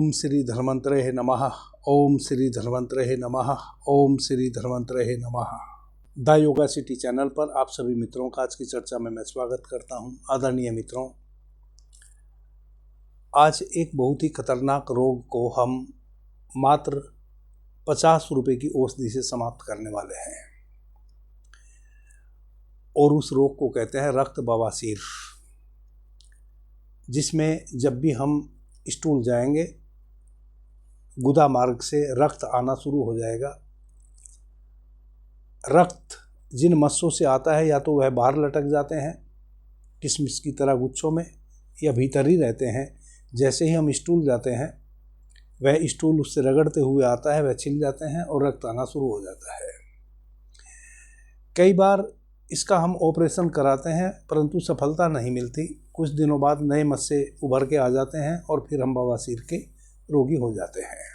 ओम श्री धन्वंतरे नमः। ओम श्री धन्वंतरे नमः। ओम श्री धन्वंतरे नमः। द योगा सिटी चैनल पर आप सभी मित्रों का आज की चर्चा में मैं स्वागत करता हूं। आदरणीय मित्रों, आज एक बहुत ही खतरनाक रोग को हम मात्र 50 रुपये की औषधि से समाप्त करने वाले हैं और उस रोग को कहते हैं रक्त बवासीर, जिसमें जब भी हम स्टूल जाएंगे गुदा मार्ग से रक्त आना शुरू हो जाएगा। रक्त जिन मस्सों से आता है या तो वह बाहर लटक जाते हैं किशमिश की तरह गुच्छों में, या भीतर ही रहते हैं। जैसे ही हम स्टूल जाते हैं वह स्टूल उससे रगड़ते हुए आता है, वह छिल जाते हैं और रक्त आना शुरू हो जाता है। कई बार इसका हम ऑपरेशन कराते हैं परंतु सफलता नहीं मिलती। कुछ दिनों बाद नए मस्से उभर के आ जाते हैं और फिर हम बवासीर के रोगी हो जाते हैं।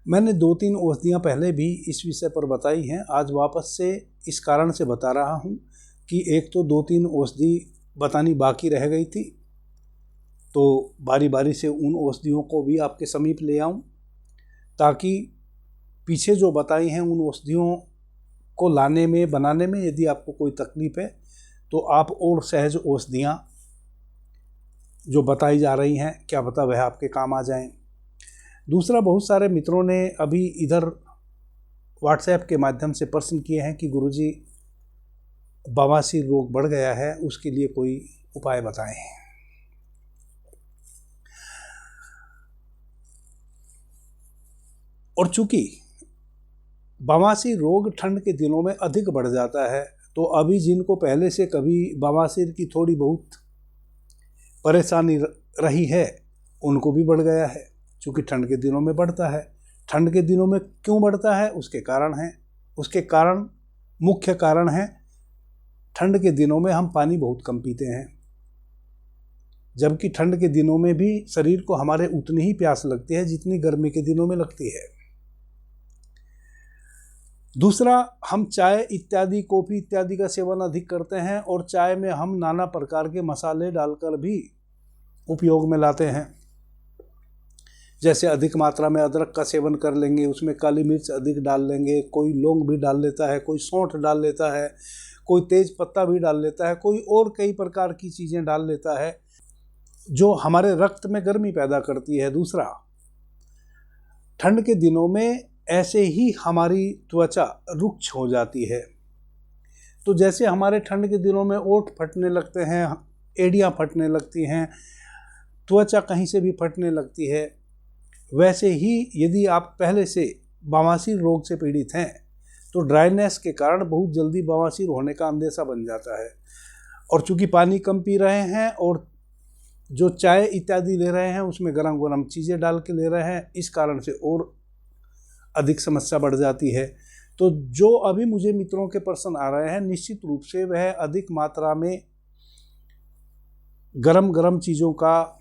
मैंने 2-3 औषधियाँ पहले भी इस विषय पर बताई हैं। आज वापस से इस कारण से बता रहा हूँ कि एक तो 2-3 औषधि बतानी बाकी रह गई थी, तो बारी बारी से उन औषधियों को भी आपके समीप ले आऊँ ताकि पीछे जो बताई हैं उन औषधियों को लाने में बनाने में यदि आपको कोई तकलीफ है तो आप और सहज औषधियाँ जो बताई जा रही हैं क्या पता वह आपके काम आ जाएं। दूसरा, बहुत सारे मित्रों ने अभी इधर व्हाट्सएप के माध्यम से प्रश्न किए हैं कि गुरुजी बवासीर रोग बढ़ गया है, उसके लिए कोई उपाय बताएं। और चूंकि बवासीर रोग ठंड के दिनों में अधिक बढ़ जाता है, तो अभी जिनको पहले से कभी बवासीर की थोड़ी बहुत परेशानी रही है उनको भी बढ़ गया है, क्योंकि ठंड के दिनों में बढ़ता है। ठंड के दिनों में क्यों बढ़ता है उसके कारण हैं। उसके कारण मुख्य कारण है ठंड के दिनों में हम पानी बहुत कम पीते हैं, जबकि ठंड के दिनों में भी शरीर को हमारे उतनी ही प्यास लगती है जितनी गर्मी के दिनों में लगती है। दूसरा, हम चाय इत्यादि, कॉफ़ी इत्यादि का सेवन अधिक करते हैं और चाय में हम नाना प्रकार के मसाले डालकर भी उपयोग में लाते हैं। जैसे अधिक मात्रा में अदरक का सेवन कर लेंगे, उसमें काली मिर्च अधिक डाल लेंगे, कोई लौंग भी डाल लेता है, कोई सौंठ डाल लेता है, कोई तेज पत्ता भी डाल लेता है, कोई और कई प्रकार की चीज़ें डाल लेता है जो हमारे रक्त में गर्मी पैदा करती है। दूसरा, ठंड के दिनों में ऐसे ही हमारी त्वचा रुक्ष हो जाती है। तो जैसे हमारे ठंड के दिनों में ओंठ फटने लगते हैं, एड़ियाँ फटने लगती हैं, त्वचा कहीं से भी फटने लगती है, वैसे ही यदि आप पहले से बवासीर रोग से पीड़ित हैं तो ड्राइनेस के कारण बहुत जल्दी बवासीर होने का अंदेशा बन जाता है। और चूँकि पानी कम पी रहे हैं और जो चाय इत्यादि ले रहे हैं उसमें गरम गरम चीज़ें डाल के ले रहे हैं, इस कारण से और अधिक समस्या बढ़ जाती है। तो जो अभी मुझे मित्रों के प्रश्न आ रहे हैं, निश्चित रूप से वह अधिक मात्रा में गरम गरम चीज़ों का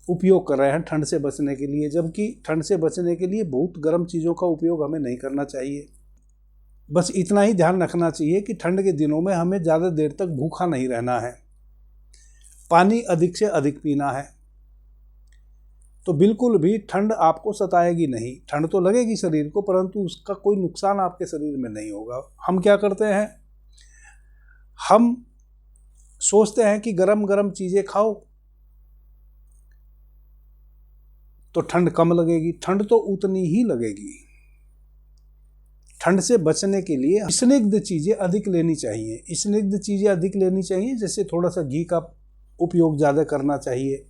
उपयोग कर रहे हैं ठंड से बचने के लिए, जबकि ठंड से बचने के लिए बहुत गर्म चीज़ों का उपयोग हमें नहीं करना चाहिए। बस इतना ही ध्यान रखना चाहिए कि ठंड के दिनों में हमें ज़्यादा देर तक भूखा नहीं रहना है, पानी अधिक से अधिक पीना है। तो बिल्कुल भी ठंड आपको सताएगी नहीं। ठंड तो लगेगी शरीर को परंतु उसका कोई नुकसान आपके शरीर में नहीं होगा। हम क्या करते हैं, हम सोचते हैं कि गरम गरम चीज़ें खाओ तो ठंड कम लगेगी। ठंड तो उतनी ही लगेगी। ठंड से बचने के लिए स्निग्ध चीज़ें अधिक लेनी चाहिए। स्निग्ध चीज़ें अधिक लेनी चाहिए, जैसे थोड़ा सा घी का उपयोग ज़्यादा करना चाहिए।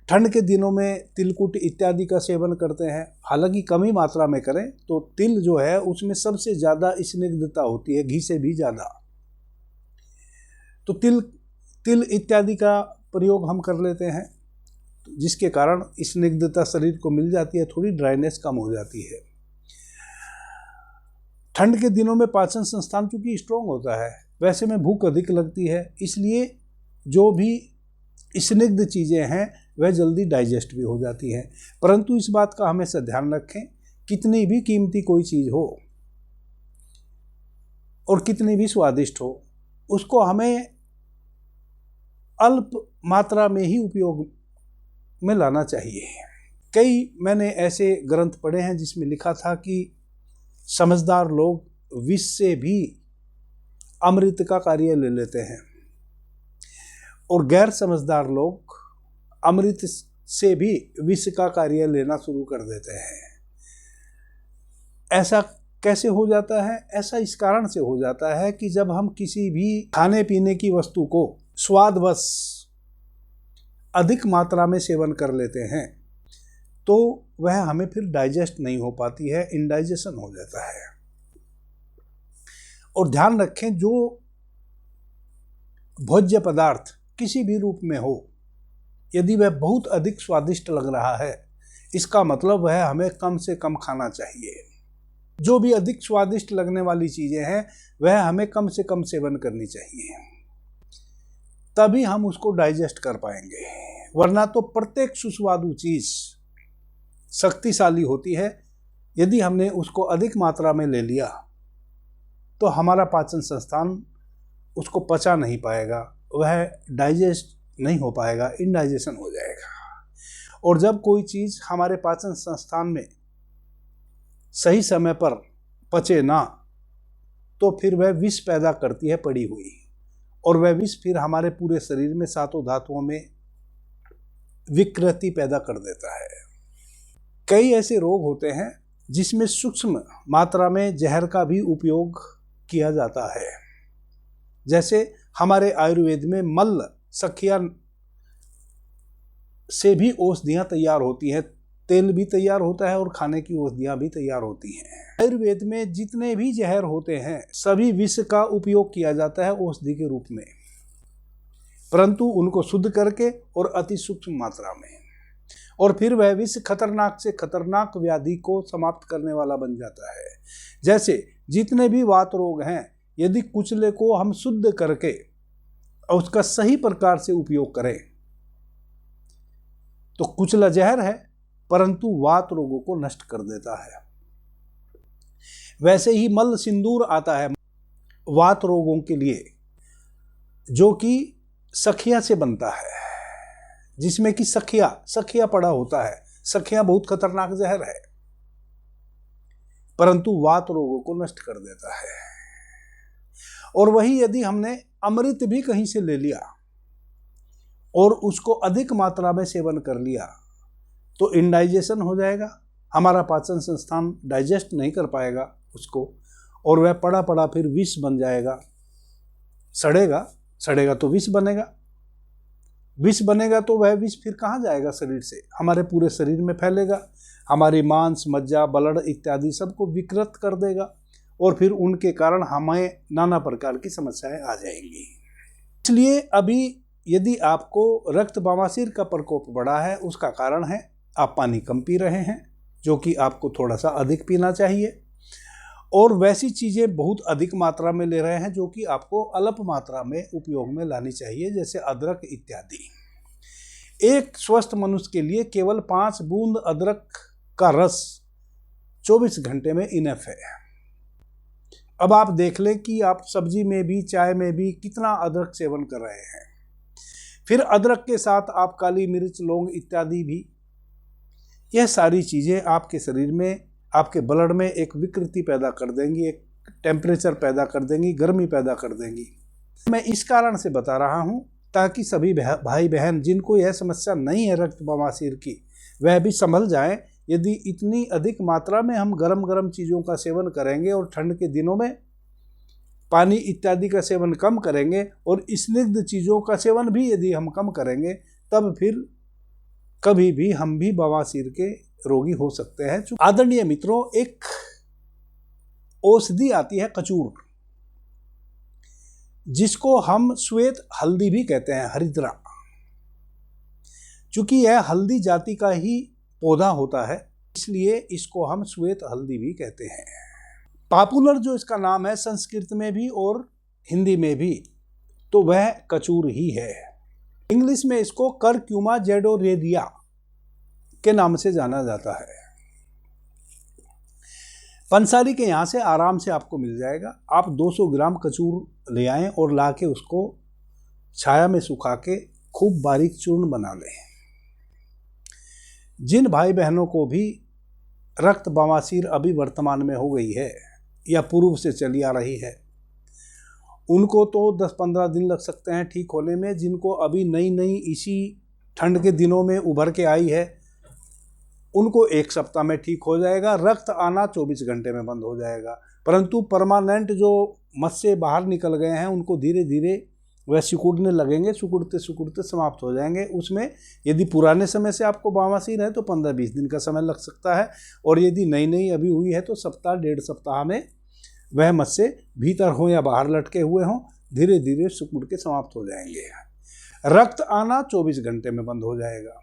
ठंड के दिनों में तिलकुट इत्यादि का सेवन करते हैं, हालांकि कम ही मात्रा में करें। तो तिल जो है उसमें सबसे ज़्यादा स्निग्धता होती है, घी से भी ज़्यादा। तो तिल इत्यादि का प्रयोग हम कर लेते हैं, जिसके कारण स्निग्धता शरीर को मिल जाती है, थोड़ी ड्राइनेस कम हो जाती है। ठंड के दिनों में पाचन संस्थान चूँकि स्ट्रॉन्ग होता है, वैसे में भूख अधिक लगती है, इसलिए जो भी स्निग्ध चीज़ें हैं वह जल्दी डाइजेस्ट भी हो जाती हैं। परंतु इस बात का हमेशा ध्यान रखें, कितनी भी कीमती कोई चीज़ हो और कितनी भी स्वादिष्ट हो, उसको हमें अल्प मात्रा में ही उपयोग में लाना चाहिए। कई मैंने ऐसे ग्रंथ पढ़े हैं जिसमें लिखा था कि समझदार लोग विष से भी अमृत का कार्य ले लेते हैं और गैर समझदार लोग अमृत से भी विष का कार्य लेना शुरू कर देते हैं। ऐसा कैसे हो जाता है? ऐसा इस कारण से हो जाता है कि जब हम किसी भी खाने पीने की वस्तु को स्वादवश अधिक मात्रा में सेवन कर लेते हैं तो वह हमें फिर डाइजेस्ट नहीं हो पाती है, इंडाइजेशन हो जाता है। और ध्यान रखें, जो भोज्य पदार्थ किसी भी रूप में हो, यदि वह बहुत अधिक स्वादिष्ट लग रहा है, इसका मतलब वह हमें कम से कम खाना चाहिए। जो भी अधिक स्वादिष्ट लगने वाली चीजें हैं वह हमें कम से कम सेवन करनी चाहिए, तभी हम उसको डाइजेस्ट कर पाएंगे। वरना तो प्रत्येक सुस्वादु चीज शक्तिशाली होती है, यदि हमने उसको अधिक मात्रा में ले लिया तो हमारा पाचन संस्थान उसको पचा नहीं पाएगा, वह डाइजेस्ट नहीं हो पाएगा, इंडाइजेशन हो जाएगा। और जब कोई चीज़ हमारे पाचन संस्थान में सही समय पर पचे ना, तो फिर वह विष पैदा करती है पड़ी हुई, और वह विष फिर हमारे पूरे शरीर में सातों धातुओं में विकृति पैदा कर देता है। कई ऐसे रोग होते हैं जिसमें सूक्ष्म मात्रा में जहर का भी उपयोग किया जाता है। जैसे हमारे आयुर्वेद में मल्ल सखिया से भी औषधियाँ तैयार होती हैं, तेल भी तैयार होता है और खाने की औषधियाँ भी तैयार होती हैं। आयुर्वेद में जितने भी जहर होते हैं सभी विष का उपयोग किया जाता है औषधि के रूप में, परंतु उनको शुद्ध करके और अति सूक्ष्म मात्रा में, और फिर वह विष खतरनाक से खतरनाक व्याधि को समाप्त करने वाला बन जाता है। जैसे जितने भी वात रोग हैं, यदि कुचले को हम शुद्ध करके और उसका सही प्रकार से उपयोग करें तो कुचला जहर है परंतु वात रोगों को नष्ट कर देता है। वैसे ही मल्ल सिंदूर आता है वात रोगों के लिए, जो कि सखिया से बनता है, जिसमें कि सखिया पड़ा होता है। सखिया बहुत खतरनाक जहर है परंतु वात रोगों को नष्ट कर देता है। और वही यदि हमने अमृत भी कहीं से ले लिया और उसको अधिक मात्रा में सेवन कर लिया तो इंडाइजेशन हो जाएगा, हमारा पाचन संस्थान डाइजेस्ट नहीं कर पाएगा उसको, और वह पड़ा पड़ा फिर विष बन जाएगा। सड़ेगा तो विष बनेगा, विष बनेगा तो वह विष फिर कहाँ जाएगा? शरीर से हमारे पूरे शरीर में फैलेगा, हमारी मांस मज्जा ब्लड इत्यादि सबको विकृत कर देगा, और फिर उनके कारण हमें नाना प्रकार की समस्याएं आ जाएंगी। इसलिए अभी यदि आपको रक्त बवासीर का प्रकोप बढ़ा है, उसका कारण है आप पानी कम पी रहे हैं, जो कि आपको थोड़ा सा अधिक पीना चाहिए, और वैसी चीज़ें बहुत अधिक मात्रा में ले रहे हैं जो कि आपको अल्प मात्रा में उपयोग में लानी चाहिए, जैसे अदरक इत्यादि। एक स्वस्थ मनुष्य के लिए केवल 5 बूंद अदरक का रस 24 घंटे में इनफ है। अब आप देख लें कि आप सब्जी में भी चाय में भी कितना अदरक सेवन कर रहे हैं। फिर अदरक के साथ आप काली मिर्च लौंग इत्यादि भी, यह सारी चीज़ें आपके शरीर में आपके ब्लड में एक विकृति पैदा कर देंगी, एक टेम्परेचर पैदा कर देंगी, गर्मी पैदा कर देंगी। मैं इस कारण से बता रहा हूँ ताकि सभी भाई बहन जिनको यह समस्या नहीं है रक्त बवासीर की, वह भी संभल जाएं। यदि इतनी अधिक मात्रा में हम गरम चीज़ों का सेवन करेंगे और ठंड के दिनों में पानी इत्यादि का सेवन कम करेंगे और स्निग्ध चीज़ों का सेवन भी यदि हम कम करेंगे, तब फिर कभी भी हम भी बवासीर के रोगी हो सकते हैं। आदरणीय मित्रों, एक औषधि आती है कचूर, जिसको हम श्वेत हल्दी भी कहते हैं, हरिद्रा। चूंकि यह हल्दी जाति का ही पौधा होता है, इसलिए इसको हम श्वेत हल्दी भी कहते हैं। पॉपुलर जो इसका नाम है संस्कृत में भी और हिंदी में भी, तो वह कचूर ही है। इंग्लिश में इसको करक्यूमा जेडोरेरिया के नाम से जाना जाता है। पंसारी के यहाँ से आराम से आपको मिल जाएगा। आप 200 ग्राम कचूर ले आएं और ला के उसको छाया में सुखा के खूब बारीक चूर्ण बना लें। जिन भाई बहनों को भी रक्त बवासीर अभी वर्तमान में हो गई है या पूर्व से चली आ रही है, उनको तो 10-15 दिन लग सकते हैं ठीक होने में। जिनको अभी नई नई इसी ठंड के दिनों में उभर के आई है, उनको 1 सप्ताह में ठीक हो जाएगा। रक्त आना 24 घंटे में बंद हो जाएगा। परंतु परमानेंट जो मस से बाहर निकल गए हैं, उनको धीरे धीरे वह सिकुड़ने लगेंगे, सिकुड़ते सिकुड़ते समाप्त हो जाएंगे। उसमें यदि पुराने समय से आपको बवासीर है तो 15-20 दिन का समय लग सकता है, और यदि नई नई अभी हुई है तो सप्ताह 1.5 सप्ताह में वह मस से भीतर हो या बाहर लटके हुए हों, धीरे धीरे सिकुड़ के समाप्त हो जाएंगे। रक्त आना 24 घंटे में बंद हो जाएगा।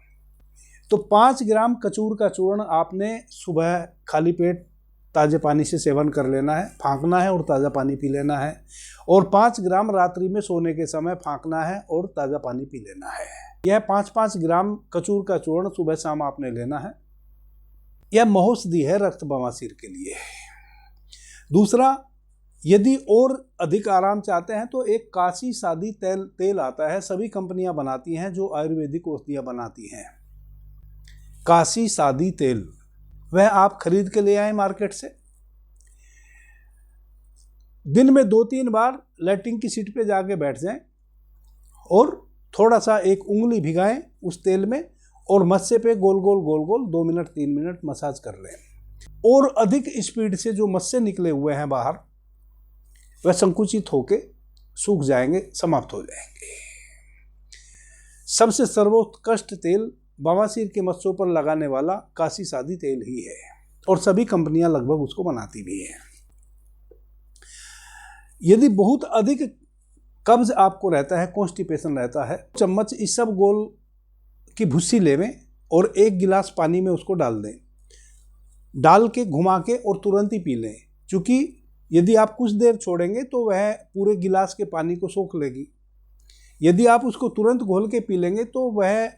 तो 5 ग्राम कचूर का चूर्ण आपने सुबह खाली पेट ताज़े पानी से सेवन कर लेना है, फाँकना है और ताज़ा पानी पी लेना है। और 5 ग्राम रात्रि में सोने के समय फाँकना है और ताज़ा पानी पी लेना है। यह 5-5 ग्राम कचूर का चूर्ण सुबह शाम आपने लेना है। यह महौषधि है रक्त बवासीर के लिए। दूसरा, यदि और अधिक आराम चाहते हैं तो एक काशी सादी तेल आता है, सभी कंपनियां बनाती हैं जो आयुर्वेदिक औषधियां बनाती हैं। काशी सादी तेल, वह आप खरीद के ले आए मार्केट से। दिन में 2-3 बार लैट्रिन की सीट पे जाके बैठ जाएं और थोड़ा सा 1 उंगली भिगाएं उस तेल में और मस्से पे गोल गोल 2 मिनट 3 मिनट मसाज कर लें। और अधिक स्पीड से जो मस्से निकले हुए हैं बाहर, वह संकुचित होके सूख जाएंगे, समाप्त हो जाएंगे। सबसे सर्वोत्कृष्ट तेल बवासीर के मस्सों पर लगाने वाला काशी सादी तेल ही है, और सभी कंपनियां लगभग उसको बनाती भी हैं। यदि बहुत अधिक कब्ज आपको रहता है, कॉन्स्टिपेशन रहता है, चम्मच इसबगोल की भुस्सी लेवें और 1 गिलास पानी में उसको डाल दें, डाल के घुमा के और तुरंत ही पी लें। क्योंकि यदि आप कुछ देर छोड़ेंगे तो वह पूरे गिलास के पानी को सोख लेगी। यदि आप उसको तुरंत घोल के पी लेंगे तो वह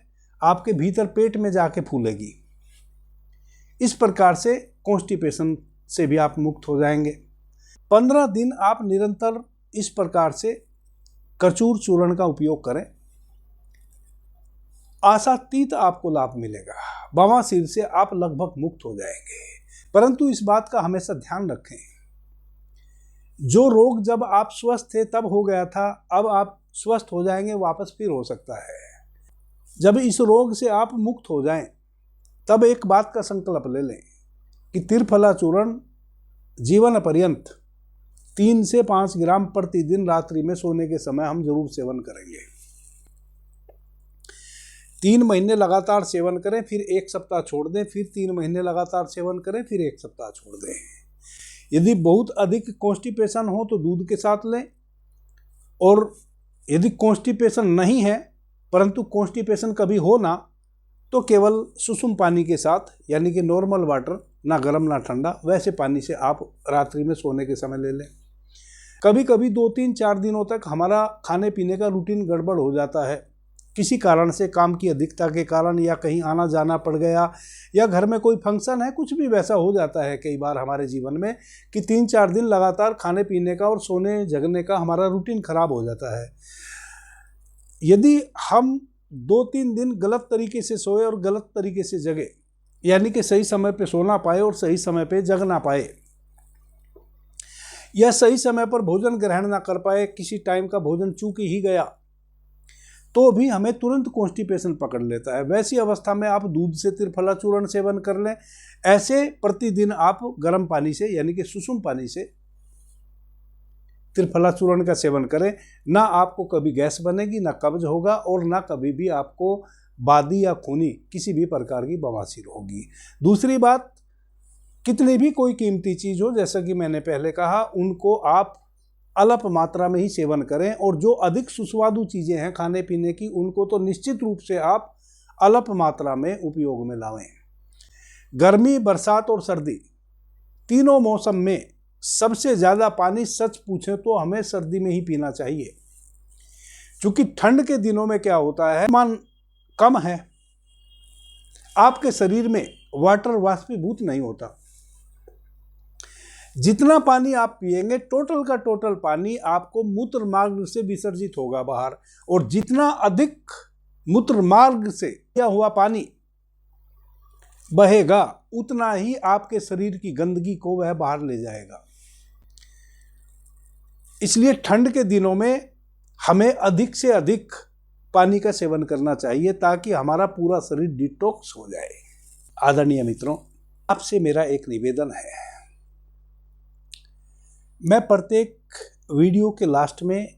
आपके भीतर पेट में जाके फूलेगी। इस प्रकार से कॉन्स्टिपेशन से भी आप मुक्त हो जाएंगे। 15 दिन आप निरंतर इस प्रकार से कचूर चूर्ण का उपयोग करें, आशातीत आपको लाभ मिलेगा। बवासीर से आप लगभग मुक्त हो जाएंगे। परंतु इस बात का हमेशा ध्यान रखें, जो रोग जब आप स्वस्थ थे तब हो गया था, अब आप स्वस्थ हो जाएंगे, वापस फिर हो सकता है। जब इस रोग से आप मुक्त हो जाएं, तब एक बात का संकल्प ले लें कि त्रिफला चूर्ण जीवन पर्यंत 3 से 5 ग्राम प्रतिदिन रात्रि में सोने के समय हम जरूर सेवन करेंगे। 3 महीने लगातार सेवन करें, फिर 1 सप्ताह छोड़ दें, फिर 3 महीने लगातार सेवन करें, फिर 1 सप्ताह छोड़ दें। यदि बहुत अधिक कॉन्स्टिपेशन हो तो दूध के साथ लें, और यदि कॉन्स्टिपेशन नहीं है परंतु कॉन्स्टिपेशन कभी हो ना, तो केवल सुसुम पानी के साथ, यानी कि नॉर्मल वाटर, ना गर्म ना ठंडा, वैसे पानी से आप रात्रि में सोने के समय ले लें। कभी कभी 2-3-4 दिनों तक हमारा खाने पीने का रूटीन गड़बड़ हो जाता है, किसी कारण से, काम की अधिकता के कारण, या कहीं आना जाना पड़ गया, या घर में कोई फंक्शन है, कुछ भी वैसा हो जाता है कई बार हमारे जीवन में कि 3-4 दिन लगातार खाने पीने का और सोने जगने का हमारा रूटीन खराब हो जाता है। यदि हम 2-3 दिन गलत तरीके से सोए और गलत तरीके से जगे, यानी कि सही समय पे सोना पाए और सही समय पे जग ना पाए, या सही समय पर भोजन ग्रहण ना कर पाए, किसी टाइम का भोजन चूक ही गया, तो भी हमें तुरंत कॉन्स्टिपेशन पकड़ लेता है। वैसी अवस्था में आप दूध से त्रिफला चूर्ण सेवन कर लें। ऐसे प्रतिदिन आप गर्म पानी से, यानी कि सुसुम पानी से त्रिफला चूर्ण का सेवन करें। ना आपको कभी गैस बनेगी, ना कब्ज होगा, और ना कभी भी आपको बादी या खूनी किसी भी प्रकार की बवासीर होगी। दूसरी बात, कितनी भी कोई कीमती चीज़ हो, जैसा कि मैंने पहले कहा, उनको आप अल्प मात्रा में ही सेवन करें, और जो अधिक सुस्वादु चीज़ें हैं खाने पीने की, उनको तो निश्चित रूप से आप अल्प मात्रा में उपयोग में लावें। गर्मी, बरसात और सर्दी, तीनों मौसम में सबसे ज़्यादा पानी, सच पूछें तो हमें सर्दी में ही पीना चाहिए। क्योंकि ठंड के दिनों में क्या होता है, तापमान कम है, आपके शरीर में वाटर वाष्पीभूत नहीं होता। जितना पानी आप पिएंगे टोटल का टोटल पानी आपको मूत्र मार्ग से विसर्जित होगा बाहर, और जितना अधिक मूत्र मार्ग से किया हुआ पानी बहेगा उतना ही आपके शरीर की गंदगी को वह बाहर ले जाएगा। इसलिए ठंड के दिनों में हमें अधिक से अधिक पानी का सेवन करना चाहिए ताकि हमारा पूरा शरीर डिटॉक्स हो जाए। आदरणीय मित्रों, आपसे मेरा एक निवेदन है, मैं प्रत्येक वीडियो के लास्ट में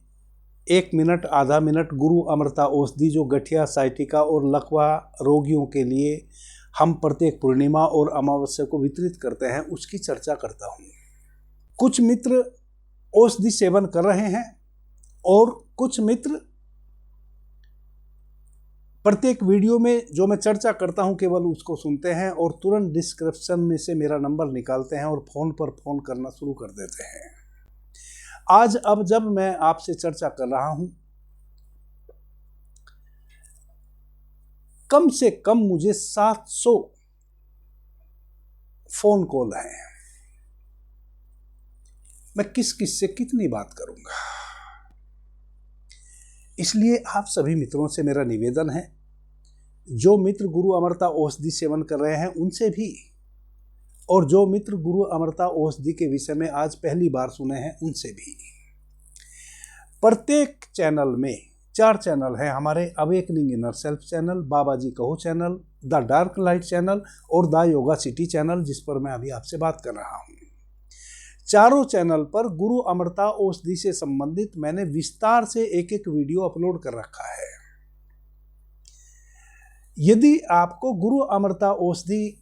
1 मिनट आधा मिनट गुरु अमृता औषधि जो गठिया, साइटिका और लकवा रोगियों के लिए हम प्रत्येक पूर्णिमा और अमावस्या को वितरित करते हैं उसकी चर्चा करता हूँ। कुछ मित्र औषधि सेवन कर रहे हैं और कुछ मित्र प्रत्येक वीडियो में जो मैं चर्चा करता हूं केवल उसको सुनते हैं और तुरंत डिस्क्रिप्शन में से मेरा नंबर निकालते हैं और फोन पर फोन करना शुरू कर देते हैं। आज अब जब मैं आपसे चर्चा कर रहा हूं, कम से कम मुझे 700 फोन कॉल हैं। मैं किस किस से कितनी बात करूंगा, इसलिए आप सभी मित्रों से मेरा निवेदन है, जो मित्र गुरु अमृता औषधि सेवन कर रहे हैं उनसे भी, और जो मित्र गुरु अमृता औषधि के विषय में आज पहली बार सुने हैं उनसे भी। प्रत्येक चैनल में 4 चैनल हैं हमारे, अवेकनिंग इनर सेल्फ चैनल, बाबा जी कहो channel, the dark light channel और द योगा सिटी चैनल, जिस पर मैं अभी आपसे बात कर रहा हूँ। चारों चैनल पर गुरु अमृता औषधि से संबंधित मैंने विस्तार से एक एक वीडियो अपलोड कर रखा है। यदि आपको गुरु अमृता औषधि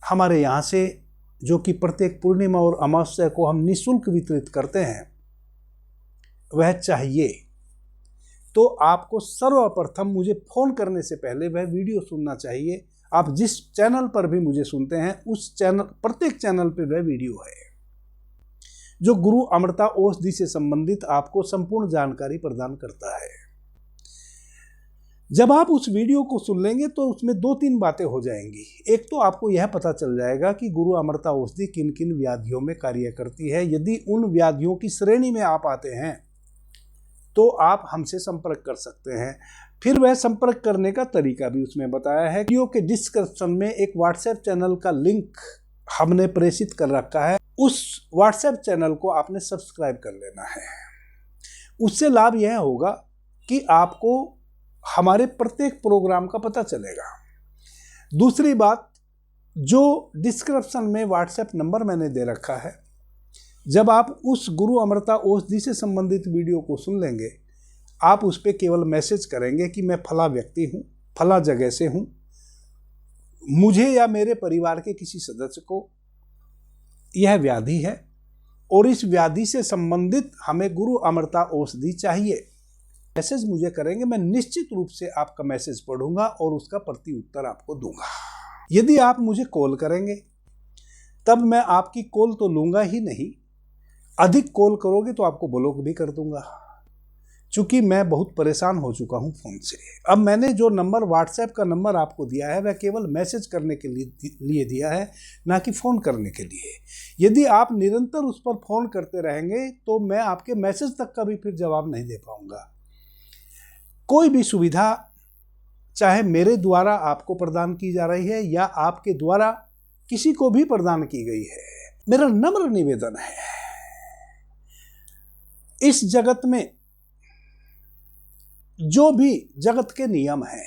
हमारे यहाँ से, जो कि प्रत्येक पूर्णिमा और अमावस्या को हम निःशुल्क वितरित करते हैं, वह चाहिए तो आपको सर्वप्रथम मुझे फोन करने से पहले वह वीडियो सुनना चाहिए। आप जिस चैनल पर भी मुझे सुनते हैं उस चैनल, प्रत्येक चैनल पर वह वीडियो है जो गुरु अमृता औषधि से संबंधित आपको संपूर्ण जानकारी प्रदान करता है। जब आप उस वीडियो को सुन लेंगे तो उसमें 2-3 बातें हो जाएंगी। एक तो आपको यह पता चल जाएगा कि गुरु अमृता औषधि किन किन व्याधियों में कार्य करती है। यदि उन व्याधियों की श्रेणी में आप आते हैं तो आप हमसे संपर्क कर सकते हैं। फिर वह संपर्क करने का तरीका भी उसमें बताया है। वीडियो के डिस्क्रिप्शन में एक व्हाट्सएप चैनल का लिंक हमने प्रेषित कर रखा है, उस व्हाट्सएप चैनल को आपने सब्सक्राइब कर लेना है। उससे लाभ यह होगा कि आपको हमारे प्रत्येक प्रोग्राम का पता चलेगा। दूसरी बात, जो डिस्क्रिप्शन में व्हाट्सएप नंबर मैंने दे रखा है, जब आप उस गुरु अमृता औषधि से संबंधित वीडियो को सुन लेंगे, आप उस पर केवल मैसेज करेंगे कि मैं फला व्यक्ति हूँ, फला जगह से हूँ, मुझे या मेरे परिवार के किसी सदस्य को यह व्याधि है और इस व्याधि से संबंधित हमें गुरु अमृता औषधि चाहिए। मैसेज मुझे करेंगे, मैं निश्चित रूप से आपका मैसेज पढ़ूंगा और उसका प्रति उत्तर आपको दूंगा। यदि आप मुझे कॉल करेंगे तब मैं आपकी कॉल तो लूंगा ही नहीं, अधिक कॉल करोगे तो आपको ब्लॉक भी कर दूंगा, चूंकि मैं बहुत परेशान हो चुका हूं फोन से। अब मैंने जो नंबर, व्हाट्सएप का नंबर आपको दिया है, वह केवल मैसेज करने के लिए दिया है, ना कि फ़ोन करने के लिए। यदि आप निरंतर उस पर फ़ोन करते रहेंगे तो मैं आपके मैसेज तक का भी फिर जवाब नहीं दे पाऊंगा। कोई भी सुविधा चाहे मेरे द्वारा आपको प्रदान की जा रही है या आपके द्वारा किसी को भी प्रदान की गई है, मेरा नम्र निवेदन है, इस जगत में जो भी जगत के नियम हैं,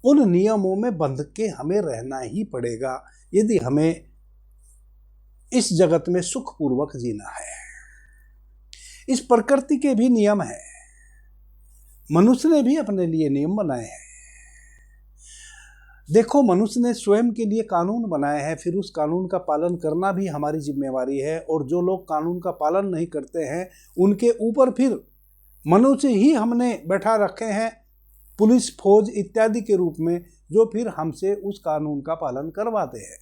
उन नियमों में बंध के हमें रहना ही पड़ेगा यदि हमें इस जगत में सुखपूर्वक जीना है। इस प्रकृति के भी नियम हैं, मनुष्य ने भी अपने लिए नियम बनाए हैं। देखो, मनुष्य ने स्वयं के लिए कानून बनाए हैं, फिर उस कानून का पालन करना भी हमारी जिम्मेवारी है। और जो लोग कानून का पालन नहीं करते हैं उनके ऊपर फिर मनुष्य ही हमने बैठा रखे हैं, पुलिस, फौज इत्यादि के रूप में, जो फिर हमसे उस कानून का पालन करवाते हैं।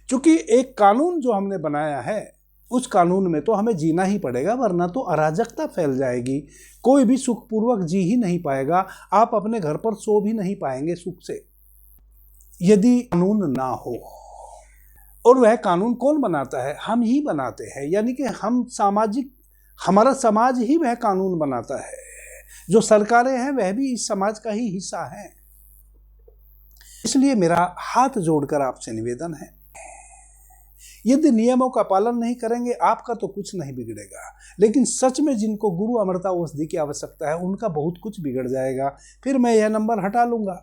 क्योंकि एक कानून जो हमने बनाया है, उस कानून में तो हमें जीना ही पड़ेगा, वरना तो अराजकता फैल जाएगी। कोई भी सुखपूर्वक जी ही नहीं पाएगा, आप अपने घर पर सो भी नहीं पाएंगे सुख से, यदि कानून ना हो। और वह कानून कौन बनाता है? हम ही बनाते हैं, यानी कि हमारा समाज ही वह कानून बनाता है। जो सरकारें हैं वह भी इस समाज का ही हिस्सा है। इसलिए मेरा हाथ जोड़कर आपसे निवेदन है, यदि नियमों का पालन नहीं करेंगे आपका तो कुछ नहीं बिगड़ेगा, लेकिन सच में जिनको गुरु अमृता औषधि की आवश्यकता है उनका बहुत कुछ बिगड़ जाएगा। फिर मैं यह नंबर हटा लूंगा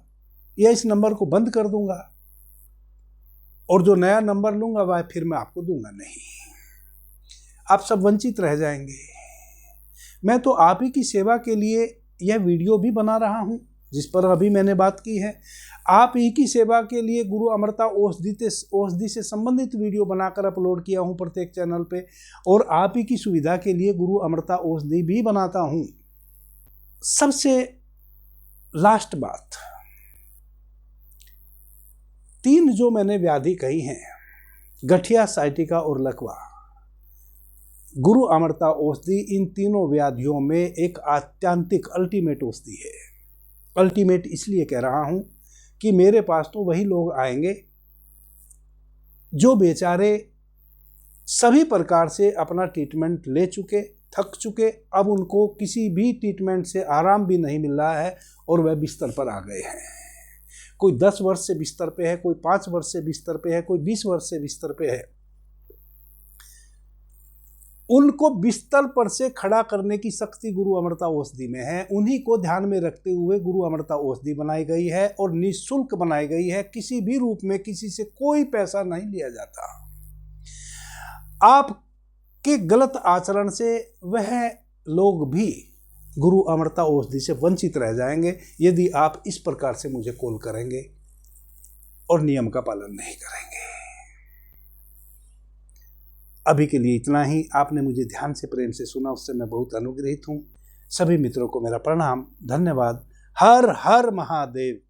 या इस नंबर को बंद कर दूंगा, और जो नया नंबर लूंगा वह फिर मैं आपको दूंगा नहीं। आप सब वंचित रह जाएंगे। मैं तो आप ही की सेवा के लिए यह वीडियो भी बना रहा हूं जिस पर अभी मैंने बात की है। आप ही की सेवा के लिए गुरु अमृता औषधि से संबंधित वीडियो बनाकर अपलोड किया हूं प्रत्येक चैनल पे, और आप ही की सुविधा के लिए गुरु अमृता औषधि भी बनाता हूं। सबसे लास्ट बात, 3 जो मैंने व्याधि कही हैं, गठिया, साइटिका और लकवा, गुरु अमृता औषधि इन तीनों व्याधियों में एक आत्यंतिक अल्टीमेट औषधि है। अल्टीमेट इसलिए कह रहा हूं कि मेरे पास तो वही लोग आएंगे जो बेचारे सभी प्रकार से अपना ट्रीटमेंट ले चुके, थक चुके, अब उनको किसी भी ट्रीटमेंट से आराम भी नहीं मिल रहा है और वह बिस्तर पर आ गए हैं। कोई 10 वर्ष से बिस्तर पे है, कोई 5 वर्ष से बिस्तर पे है, कोई 20 वर्ष से बिस्तर पे है। उनको बिस्तर पर से खड़ा करने की शक्ति गुरु अमृता औषधि में है। उन्हीं को ध्यान में रखते हुए गुरु अमृता औषधि बनाई गई है और निःशुल्क बनाई गई है। किसी भी रूप में किसी से कोई पैसा नहीं लिया जाता। आपके गलत आचरण से वह लोग भी गुरु अमृता औषधि से वंचित रह जाएंगे यदि आप इस प्रकार से मुझे कॉल करेंगे और नियम का पालन नहीं करेंगे। अभी के लिए इतना ही। आपने मुझे ध्यान से, प्रेम से सुना, उससे मैं बहुत अनुग्रहित हूँ। सभी मित्रों को मेरा प्रणाम, धन्यवाद। हर हर महादेव।